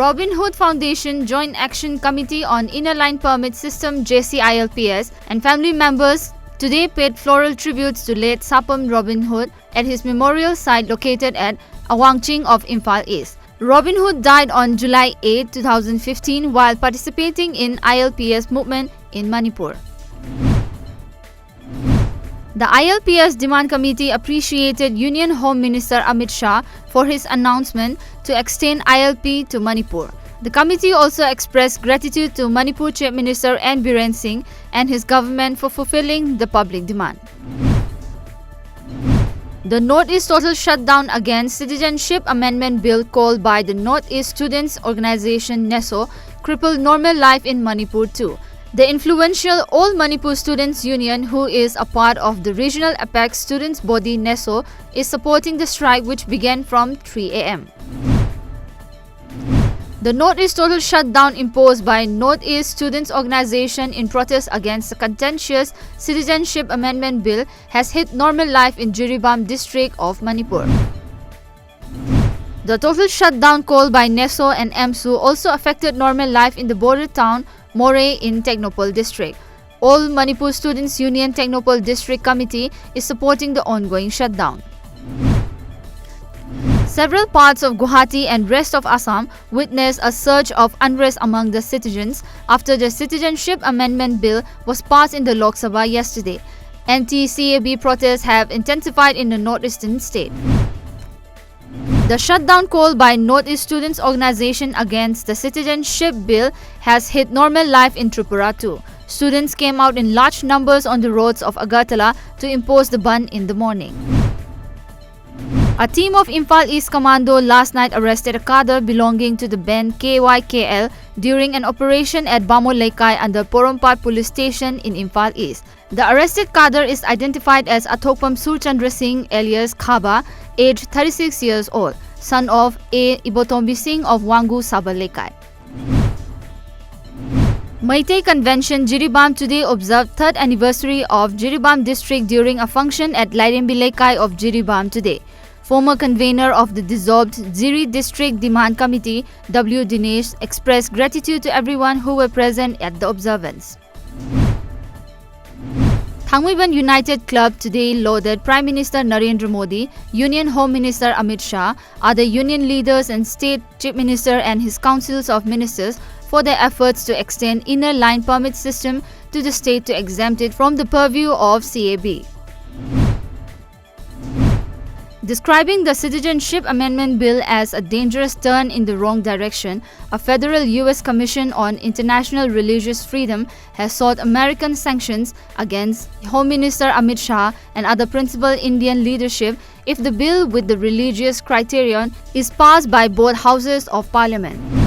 ROBINHOOD Foundation Joint Action Committee on Inner Line Permit System JCILPS and family members today paid floral tributes to late SAPAM ROBINHOOD at his memorial site located at Awangching of IMPHAL East. ROBINHOOD died on July 8, 2015 while participating in ILPS movement in Manipur. The ILPS Demand Committee appreciated Union Home Minister Amit Shah for his announcement to extend ILP to Manipur. The committee also expressed gratitude to Manipur Chief Minister N. Biren Singh and his government for fulfilling the public demand. The Northeast total shutdown against Citizenship Amendment Bill called by the Northeast Students Organization NESO crippled normal life in Manipur too. The influential All Manipur Students Union, who is a part of the regional apex students body NESO, is supporting the strike which began from 3 a.m. The Northeast total shutdown imposed by Northeast Students Organization in protest against the contentious Citizenship Amendment Bill has hit normal life in JIRIBAM district of Manipur. The total shutdown called by NESO and MSU also affected normal life in the border town MOREH in Technopole district. All Manipur Students Union Technopole District Committee is supporting the ongoing shutdown. Several parts of Guwahati and rest of Assam witnessed a surge of unrest among the citizens after the Citizenship Amendment Bill was passed in the Lok Sabha yesterday. Anti-CAB protests have intensified in the northeastern state. The shutdown called by Northeast Students Organization against the Citizenship Bill has hit normal life in Tripura too. Students came out in large numbers on the roads of Agartala to impose the ban in the morning. A team of IMPHAL East Commando last night arrested a cadre belonging to the BANDH KYKL during an operation at Bamo Laikai under Porompat Police Station in IMPHAL East. The arrested cadre is identified as Athokpam Surchandra Singh alias Khaba, aged 36 years old, son of A. Ibotombi Singh of Wangu Sabah Laikai. Meitei Convention JIRIBAM today observed 3rd anniversary of JIRIBAM district during a function at Lairembi Laikai of JIRIBAM today. Former convener of the dissolved Jiri District Demand Committee, W. Dinesh, expressed gratitude to everyone who were present at the observance. Thangwiban United Club today lauded Prime Minister Narendra Modi, Union Home Minister Amit Shah, other union leaders and State Chief Minister and his councils of ministers for their efforts to extend inner line permit system to the state to exempt it from the purview of CAB. Describing the Citizenship Amendment Bill as a dangerous turn in the wrong direction, a federal U.S. Commission on International Religious Freedom has sought American sanctions against Home Minister Amit Shah and other principal Indian leadership if the bill with the religious criterion is passed by both houses of parliament.